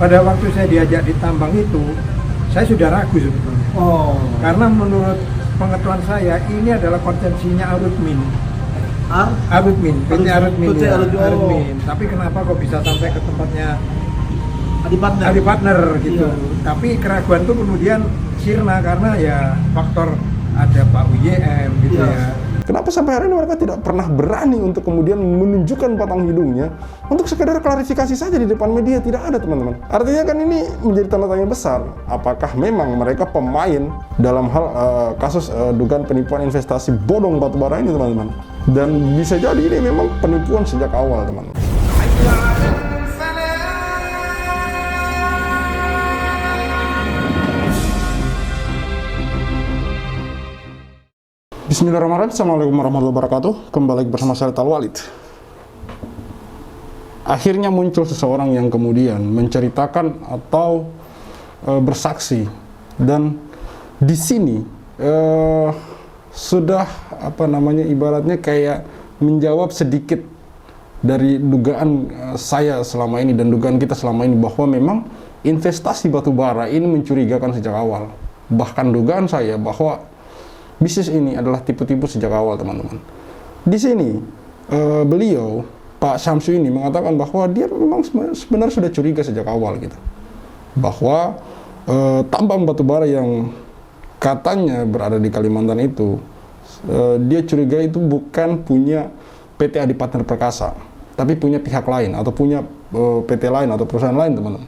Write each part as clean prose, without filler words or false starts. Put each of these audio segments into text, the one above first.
pada waktu saya diajak ditambang itu, saya sudah ragu sebetulnya. Karena menurut pengetahuan saya, ini adalah konsensinya Arutmin. Arutmin, PT Arutmin. Arutmin. Tapi kenapa kok bisa sampai ke tempatnya Adi Partner gitu. Iya. Tapi keraguan itu kemudian sirna karena ya faktor ada Pak UYM gitu ya. Kenapa sampai hari ini mereka tidak pernah berani untuk kemudian menunjukkan batang hidungnya untuk sekedar klarifikasi saja di depan media? Tidak ada, teman-teman. Artinya kan ini menjadi tanda tanya besar. Apakah memang mereka pemain dalam hal kasus dugaan penipuan investasi bodong batubara ini, teman-teman? Dan bisa jadi ini memang penipuan sejak awal, teman-teman. Bismillahirrahmanirrahim. Assalamualaikum warahmatullahi wabarakatuh. Kembali bersama saya Tal Walid. Akhirnya muncul seseorang yang kemudian menceritakan atau bersaksi, dan di sini sudah ibaratnya kayak menjawab sedikit dari dugaan saya selama ini dan dugaan kita selama ini, bahwa memang investasi batubara ini mencurigakan sejak awal. Bahkan dugaan saya bahwa bisnis ini adalah tipu-tipu sejak awal, teman-teman. Di sini beliau, Pak Syamsu ini mengatakan bahwa dia memang sebenarnya sudah curiga sejak awal gitu, bahwa tambang batubara yang katanya berada di Kalimantan itu, dia curiga itu bukan punya PT Adi Partner Perkasa, tapi punya pihak lain atau punya PT lain atau perusahaan lain, teman-teman.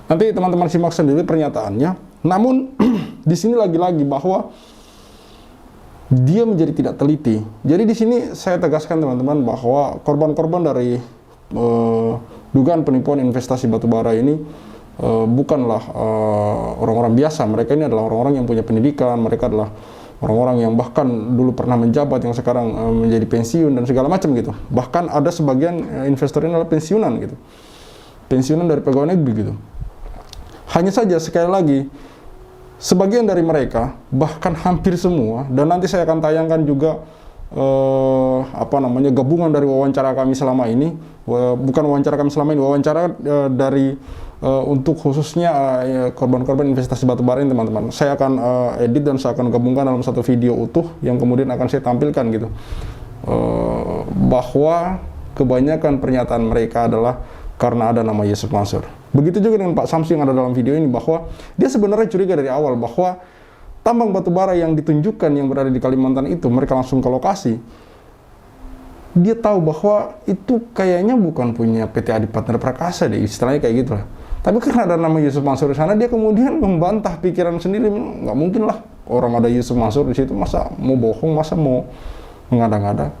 Nanti teman-teman simak sendiri pernyataannya. Namun di sini lagi-lagi bahwa dia menjadi tidak teliti. Jadi di sini saya tegaskan, teman-teman, bahwa korban-korban dari dugaan penipuan investasi batubara ini bukanlah orang-orang biasa. Mereka ini adalah orang-orang yang punya pendidikan. Mereka adalah orang-orang yang bahkan dulu pernah menjabat, yang sekarang menjadi pensiun dan segala macam gitu. Bahkan ada sebagian investor ini adalah pensiunan gitu, pensiunan dari pegawai negeri gitu. Hanya saja sekali lagi, sebagian dari mereka, bahkan hampir semua, dan nanti saya akan tayangkan juga gabungan dari wawancara kami selama ini, bukan wawancara kami selama ini, wawancara dari untuk khususnya korban-korban investasi batubara ini, teman-teman. Saya akan edit dan saya akan gabungkan dalam satu video utuh yang kemudian akan saya tampilkan gitu, bahwa kebanyakan pernyataan mereka adalah karena ada nama Yusuf Mansur. Begitu juga dengan Pak Syamsu yang ada dalam video ini, bahwa dia sebenarnya curiga dari awal bahwa tambang batubara yang ditunjukkan yang berada di Kalimantan itu, mereka langsung ke lokasi. Dia tahu bahwa itu kayaknya bukan punya PT Adi Partner Perkasa deh, istilahnya kayak gitu lah. Tapi karena ada nama Yusuf Mansur di sana, dia kemudian membantah pikiran sendiri, nggak mungkin lah orang ada Yusuf Mansur di situ, masa mau bohong, masa mau mengada-ngada.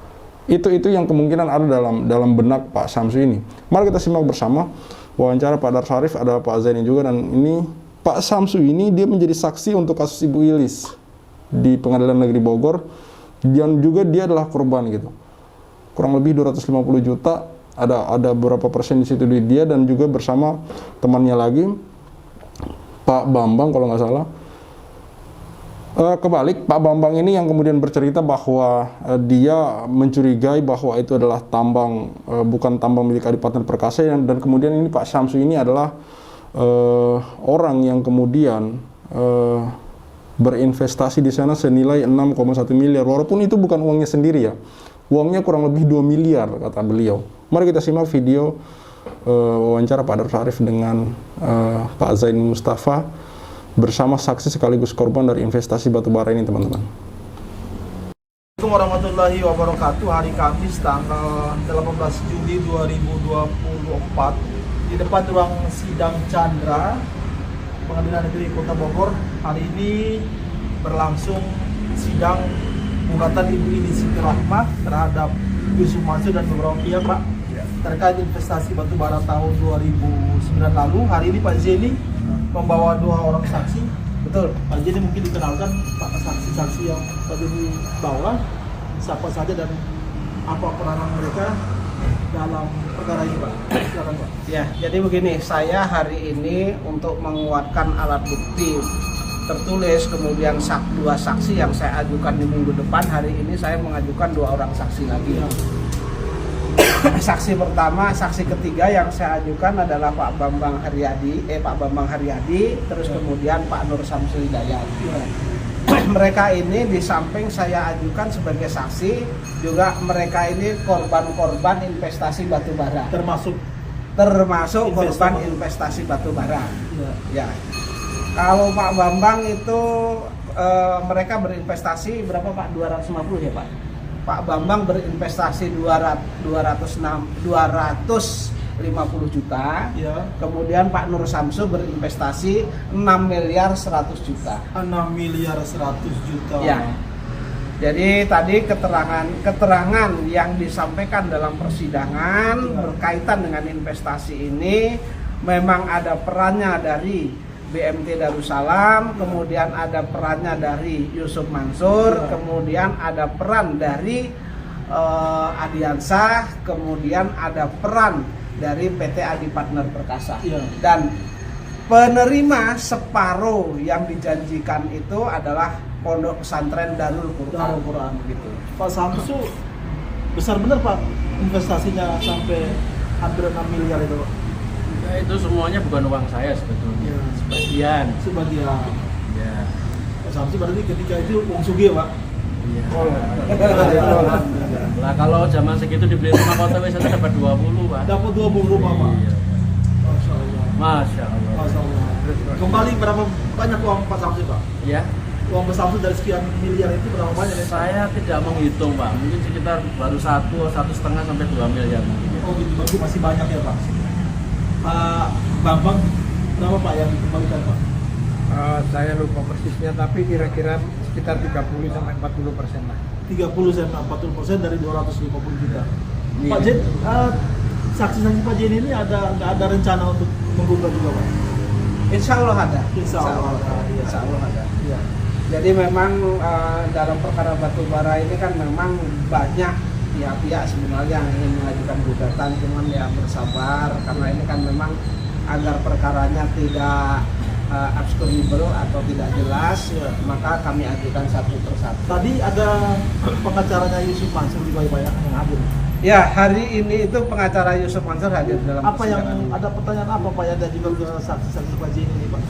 Itu yang kemungkinan ada dalam benak Pak Syamsu ini. Mari kita simak bersama wawancara Pak Dar Syarif, ada Pak Zaini juga, dan ini Pak Syamsu ini dia menjadi saksi untuk kasus Ibu Ilis di Pengadilan Negeri Bogor, dan juga dia adalah korban gitu. Kurang lebih 250 juta, ada berapa persen di situ duit dia, dan juga bersama temannya lagi Pak Bambang kalau nggak salah. Kebalik, Pak Bambang ini yang kemudian bercerita bahwa dia mencurigai bahwa itu adalah tambang, bukan tambang milik Adi Partner Perkasa, dan kemudian ini Pak Syamsu ini adalah orang yang kemudian berinvestasi di sana senilai 6,1 miliar, walaupun itu bukan uangnya sendiri ya, uangnya kurang lebih 2 miliar kata beliau. Mari kita simak video wawancara Pak Dar Syarif dengan Pak Zaini Mustafa bersama saksi sekaligus korban dari investasi batubara ini, teman-teman. Assalamualaikum warahmatullahi wabarakatuh. Hari Kamis tanggal 18 Juli 2024 di depan ruang sidang Chandra Pengadilan Negeri Kota Bogor, hari ini berlangsung sidang gugatan Ibu Ilis Siti Rahmah terhadap Yusuf Mansur dan beberapa pihak, Pak, terkait investasi batubara tahun 2009 lalu. Hari ini Pak Zeni membawa 2 orang saksi. Betul, Pak Zeni mungkin dikenalkan Pak, saksi-saksi yang tadi dibawa, siapa saja dan apa peranan mereka dalam perkara ini, Pak. Silakan, Pak. Ya, jadi begini, saya hari ini untuk menguatkan alat bukti tertulis, kemudian 2 saksi yang saya ajukan di minggu depan, hari ini saya mengajukan 2 orang saksi lagi. Saksi pertama, saksi ketiga yang saya ajukan adalah Pak Bambang Haryadi, terus kemudian Pak Nur Samsul Hidayat. Mereka ini di samping saya ajukan sebagai saksi, juga mereka ini korban-korban investasi batubara. Termasuk korban investasi batubara. Ya. Kalau Pak Bambang itu mereka berinvestasi berapa Pak? 250 ya Pak? Pak Bambang berinvestasi 250 juta. Ya. Kemudian Pak Nur Samsu berinvestasi 6 miliar 100 juta. 6 miliar 100 juta. Ya. Jadi tadi keterangan yang disampaikan dalam persidangan berkaitan dengan investasi ini memang ada perannya dari BMT Darussalam, kemudian ada perannya dari Yusuf Mansur, kemudian ada peran dari Adiansah, kemudian ada peran dari PT Adi Partner Perkasa. Dan penerima separuh yang dijanjikan itu adalah Pondok Pesantren Darul Quran gitu. Pak Samsu, besar benar Pak investasinya sampai hampir 6 miliar itu Pak? Ya, itu semuanya bukan uang saya sebetulnya. Sebagian. Ya. Pak Samsu berarti ketika itu uang sugih Pak? Iya. Lah kalau zaman segitu dibeli rumah kota wisata dapat 20 Pak. Dapat 20 rumah Pak? Iya. Masya Allah. Kembali berapa banyak uang Pak Samsu Pak? Ya. Uang Pak Samsu dari sekian miliar itu berapa banyak? Saya tidak menghitung Pak, mungkin sekitar baru 1,5 sampai 2 miliar mungkin. Oh gitu, berarti masih banyak ya Pak? Pak Bambang, berapa Pak yang dikembalikan Pak? Saya lupa persisnya, tapi kira-kira sekitar 30 sampai 40% lah. 30 sampai 40% dari 250 juta. Iya. Pak Jen, saksi-saksi Pak Jen ini nggak ada rencana untuk menggugat juga Pak? Insya Allah ada. Insya Allah ada. Ya. Jadi memang dalam perkara batubara ini kan memang banyak pihak-pihak sebenarnya yang ingin mengajukan gugatan, cuman ya bersabar karena ini kan memang agar perkaranya tidak obscurable atau tidak jelas, maka kami ajukan satu persatu. Tadi ada pengacaranya Yusuf Mansur juga Pak yang hadir. Ya, hari ini itu pengacara Yusuf Mansur hadir dalam Apa yang persidangan ini. ada pertanyaan apa Pak yang diajukan ke saksi-saksi Pak Jen ini Pak?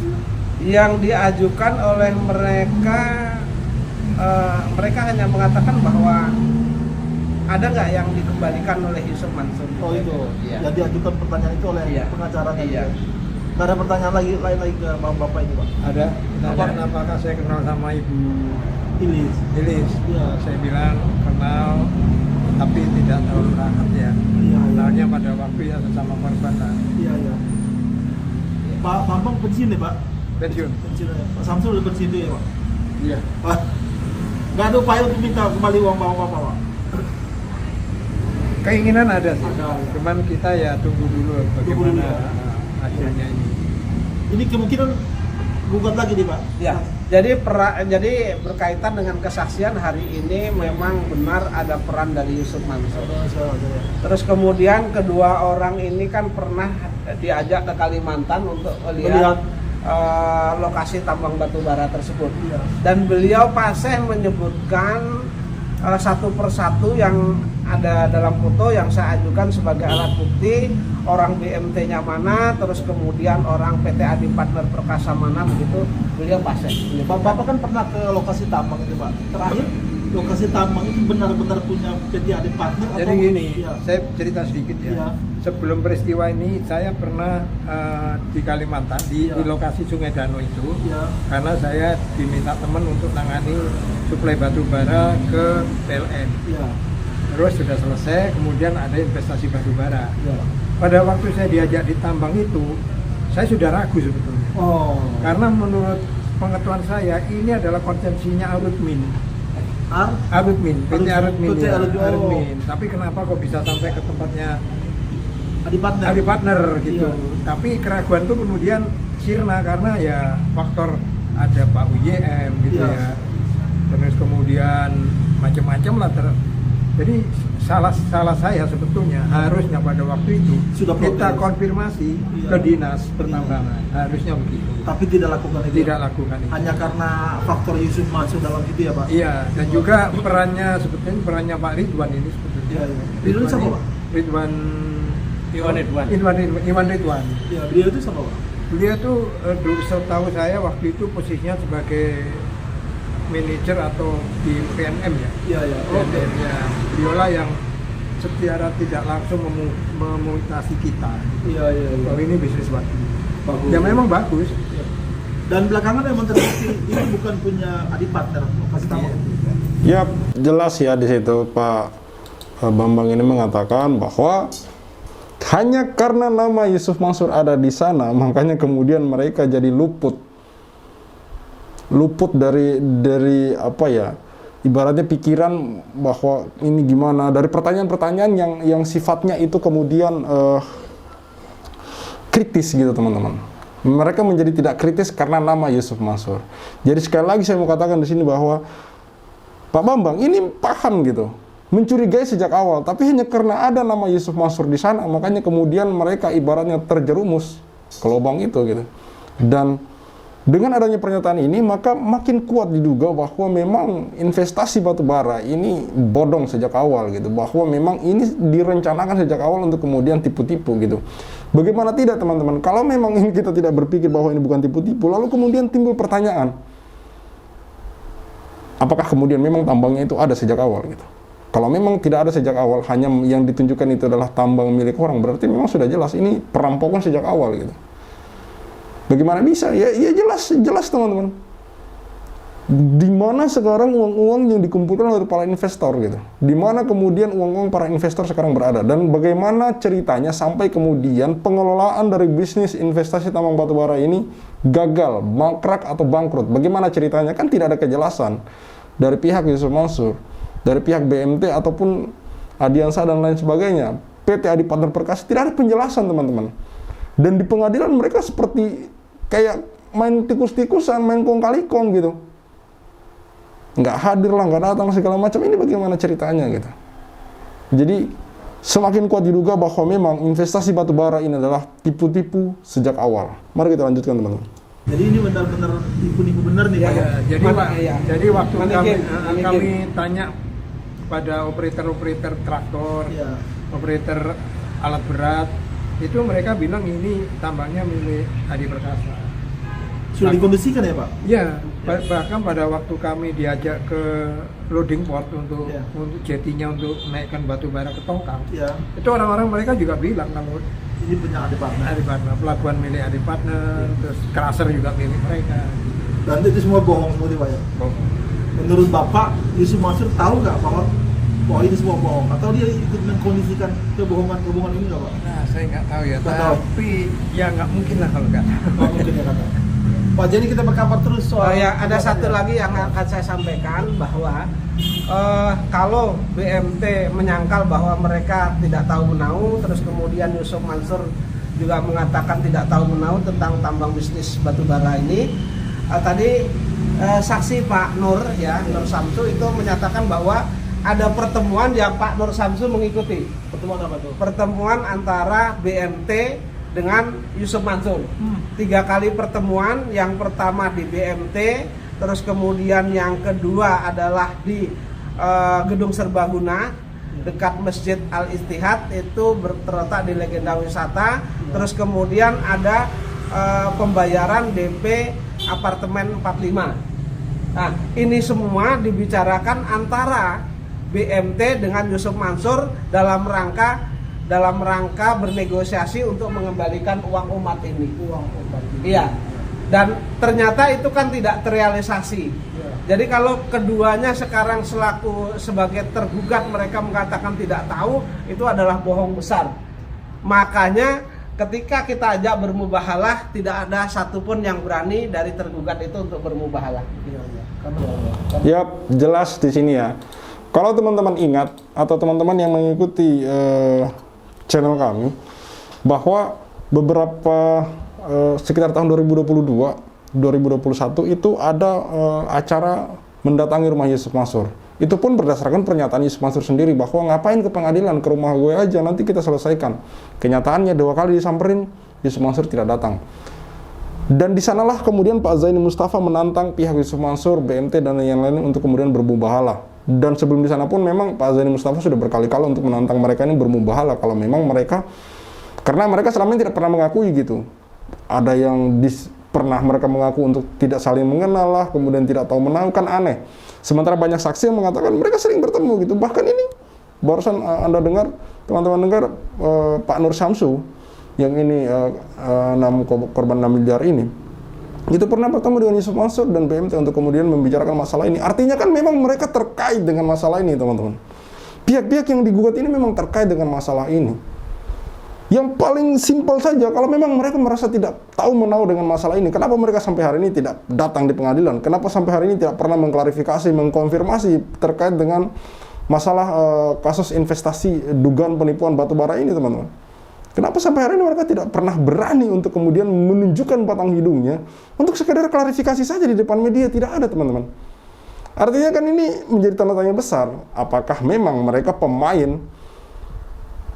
Yang diajukan oleh mereka hanya mengatakan bahwa ada nggak yang dikembalikan oleh Yusuf Mansur? Oh itu, Iya. yang diajukan pertanyaan itu oleh pengacaranya. Iya. Nggak ada pertanyaan lain lagi ke Bapak ini Pak? Ada. Apakah saya kenal sama Ibu Ilis. Ya, saya bilang kenal, tapi tidak terlalu rapat ya. Iya. Kenalnya pada waktu ya sesama korban lah. Iya. Pak Bambang pensiun ya Pak? Pensiun. Pensiun ya. Pak Samsul udah pensiun ya Pak? Iya. Pak, nggak ada upaya untuk minta kembali uang Bapak Pak? Keinginan ada sih. Ada, ya. Cuman kita ya tunggu dulu bagaimana ya. hasilnya ini. Ini kemungkinan gugat lagi nih Pak? Ya. Jadi berkaitan dengan kesaksian hari ini memang benar ada peran dari Yusuf Mansur. Terus kemudian kedua orang ini kan pernah diajak ke Kalimantan untuk melihat lokasi tambang batu bara tersebut. Iya. Dan beliau paseh menyebutkan satu persatu yang ada dalam foto yang saya ajukan sebagai alat bukti, orang BMT-nya mana, terus kemudian orang PT Adi Partner Perkasa mana, begitu beliau paseh. Bapak kan pernah ke lokasi tambang itu Pak. Terakhir lokasi tambang itu benar-benar punya PT Adi Partner? Jadi atau gini, iya. saya cerita sedikit ya. Iya. Sebelum peristiwa ini saya pernah di Kalimantan di lokasi Sungai Danau itu, karena saya diminta teman untuk tangani suplai batu bara ke PLN. Iya. Terus sudah selesai, kemudian ada investasi batu bara. Iya. Pada waktu saya diajak di tambang itu, saya sudah ragu sebetulnya. Oh. Karena menurut pengetahuan saya ini adalah konsensinya Arutmin. Arutmin, PT Arutmin. PT Ya, Arutmin. Arutmin. Tapi kenapa kok bisa sampai ke tempatnya Adi Partner. Adi Partner gitu. Iya. Tapi keraguan itu kemudian sirna karena ya faktor ada Pak UYM gitu Iya. ya. Terus kemudian macam-macam lah. Jadi salah saya sebetulnya harusnya pada waktu itu Sudah kita progres. konfirmasi Iya. ke dinas pertambangan. Harusnya begitu. Tapi tidak lakukan itu. Tidak lakukan itu. Hanya karena faktor Yusuf Mansur dalam itu ya Pak? Iya, dan juga perannya sebetulnya perannya Pak Ridwan ini sebetulnya. Iya, iya. Ridwan siapa Pak? Ridwan Iwan Ridwan. Ya, beliau itu sama Pak? Beliau tuh dulu setahu saya waktu itu posisinya sebagai manajer atau di PNM ya. Iya, iya. Oke. PNM, ya. Beliaulah yang secara tidak langsung memutasi kita. Iya, iya, iya. Kalau ini bisnis waktu. Bagus. Ya memang bagus. Dan belakangan emang terbukti ini bukan punya adik partner, kasih tahu. Ya jelas ya di situ Pak Bambang ini mengatakan bahwa hanya karena nama Yusuf Mansur ada di sana, makanya kemudian mereka jadi luput dari apa ya, ibaratnya pikiran bahwa ini gimana, dari pertanyaan-pertanyaan yang sifatnya itu kemudian kritis gitu teman-teman. Mereka menjadi tidak kritis karena nama Yusuf Mansur. Jadi sekali lagi saya mau katakan di sini bahwa Pak Bambang ini paham gitu, mencurigai sejak awal, tapi hanya karena ada nama Yusuf Mansur di sana, makanya kemudian mereka ibaratnya terjerumus ke lubang itu gitu. Dan dengan adanya pernyataan ini, maka makin kuat diduga bahwa memang investasi batubara ini bodong sejak awal gitu, bahwa memang ini direncanakan sejak awal untuk kemudian tipu-tipu gitu. Bagaimana tidak teman-teman, kalau memang ini kita tidak berpikir bahwa ini bukan tipu-tipu, lalu kemudian timbul pertanyaan, apakah kemudian memang tambangnya itu ada sejak awal gitu? Kalau memang tidak ada sejak awal, hanya yang ditunjukkan itu adalah tambang milik orang, berarti memang sudah jelas ini perampokan sejak awal gitu. Bagaimana bisa? Ya jelas teman-teman. Di mana sekarang uang-uang yang dikumpulkan oleh para investor gitu? Di mana kemudian uang-uang para investor sekarang berada? Dan bagaimana ceritanya sampai kemudian pengelolaan dari bisnis investasi tambang batubara ini gagal, mangkrak atau bangkrut? Bagaimana ceritanya? Kan tidak ada kejelasan dari pihak Yusuf Mansur, dari pihak BMT ataupun Adiansa dan lain sebagainya. PT Adi Partner Perkasa tidak ada penjelasan teman-teman. Dan di pengadilan mereka seperti kayak main tikus-tikusan, main kong-kali-kong gitu. Nggak hadir lah, nggak datang segala macam. Ini bagaimana ceritanya gitu. Jadi semakin kuat diduga bahwa memang investasi batubara ini adalah tipu-tipu sejak awal. Mari kita lanjutkan teman-teman. Jadi ini benar-benar tipu-tipu benar nih Ya, Pak. ya. Jadi waktu Manikin. kami tanya pada operator traktor, Iya. operator alat berat, itu mereka bilang ini tambangnya milik Adi Perkasa. Sudah dikondisikan ya Pak? Ya, bahkan pada waktu kami diajak ke loading port untuk Ya. untuk jetinya untuk naikkan batu bara ke Tongkang, Iya. itu orang-orang mereka juga bilang namun Ini punya adik partner. Adi Partner, pelabuhan milik Adi Partner, terus crusher juga milik mereka. Dan itu semua bohong semua nih Pak ya. Menurut Bapak, Yusuf Mansur tahu nggak bahwa ini semua bohong? Atau dia ikut mengkondisikan kebohongan ini nggak Pak? Nah, saya nggak tahu ya, Nggak tahu. tapi ya nggak mungkin lah kalau nggak. Oh, mungkin ya kata. Pak, jadi kita berkabar terus soal Ya, ada satu lagi yang akan saya sampaikan bahwa kalau BMT menyangkal bahwa mereka tidak tahu menahu, terus kemudian Yusuf Mansur juga mengatakan tidak tahu menahu tentang tambang bisnis batubara ini. Tadi saksi Pak Nur ya, Nur Samsu itu menyatakan bahwa ada pertemuan yang Pak Nur Samsu mengikuti. pertemuan apa tuh? Pertemuan antara BMT dengan Yusuf Mansur. 3 kali pertemuan, yang pertama di BMT, terus kemudian yang kedua adalah di Gedung Serbaguna dekat Masjid Al Ittihad, itu terletak di Legenda Wisata. Terus kemudian ada pembayaran DP apartemen 45. Nah, ini semua dibicarakan antara BMT dengan Yusuf Mansur dalam rangka bernegosiasi untuk mengembalikan uang umat ini. Iya. Dan ternyata itu kan tidak terrealisasi. Jadi kalau keduanya sekarang sebagai tergugat mereka mengatakan tidak tahu, itu adalah bohong besar. Makanya ketika kita ajak bermubahalah, tidak ada satupun yang berani dari tergugat itu untuk bermubahalah. Ya, jelas di sini ya. Kalau teman-teman ingat atau teman-teman yang mengikuti channel kami, bahwa beberapa sekitar tahun 2022, 2021 itu ada acara mendatangi rumah Yusuf Mansur. Itu pun berdasarkan pernyataan Yusuf Mansur sendiri bahwa ngapain ke pengadilan, ke rumah gue aja nanti kita selesaikan. Kenyataannya 2 kali disamperin, Yusuf Mansur tidak datang. Dan di sanalah kemudian Pak Zaini Mustafa menantang pihak Yusuf Mansur, BMT dan yang lain untuk kemudian bermubahalah. Dan sebelum di sana pun memang Pak Zaini Mustafa sudah berkali-kali untuk menantang mereka ini bermubahalah kalau memang mereka, karena mereka selama ini tidak pernah mengakui gitu. Ada yang pernah mereka mengaku untuk tidak saling mengenal lah, kemudian tidak tahu menahu, kan aneh. Sementara banyak saksi yang mengatakan mereka sering bertemu gitu. Bahkan ini barusan Anda dengar, teman-teman dengar Pak Nur Samsu yang ini 6 korban 6 miliar ini, itu pernah bertemu dengan Yusuf Mansur dan BMT untuk kemudian membicarakan masalah ini. Artinya kan memang mereka terkait dengan masalah ini, teman-teman. Pihak-pihak yang digugat ini memang terkait dengan masalah ini. Yang paling simpel saja, kalau memang mereka merasa tidak tahu menahu dengan masalah ini, kenapa mereka sampai hari ini tidak datang di pengadilan? Kenapa sampai hari ini tidak pernah mengklarifikasi, mengkonfirmasi terkait dengan masalah kasus investasi dugaan penipuan batubara ini, teman-teman? Kenapa sampai hari ini mereka tidak pernah berani untuk kemudian menunjukkan batang hidungnya untuk sekedar klarifikasi saja di depan media? Tidak ada, teman-teman. Artinya kan ini menjadi tanda tanya besar. Apakah memang mereka pemain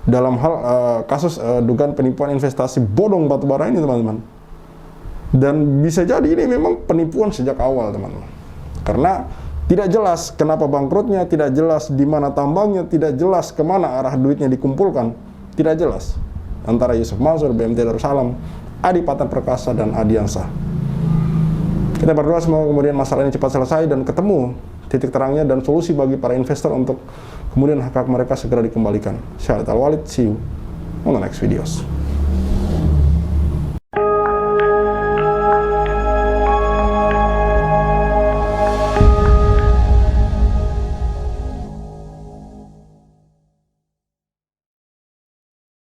dalam hal kasus dugaan penipuan investasi bodong batubara ini, teman-teman? Dan bisa jadi ini memang penipuan sejak awal, teman-teman. Karena tidak jelas kenapa bangkrutnya, tidak jelas di mana tambangnya, tidak jelas kemana arah duitnya dikumpulkan, tidak jelas. Antara Yusuf Mansur, BMT Darussalam, Adi Patan Perkasa, dan Adiansa. Kita berdoa semoga kemudian masalah ini cepat selesai dan ketemu titik terangnya dan solusi bagi para investor untuk kemudian hak-hak mereka segera dikembalikan. Syahid Al-Walid, see you on the next videos.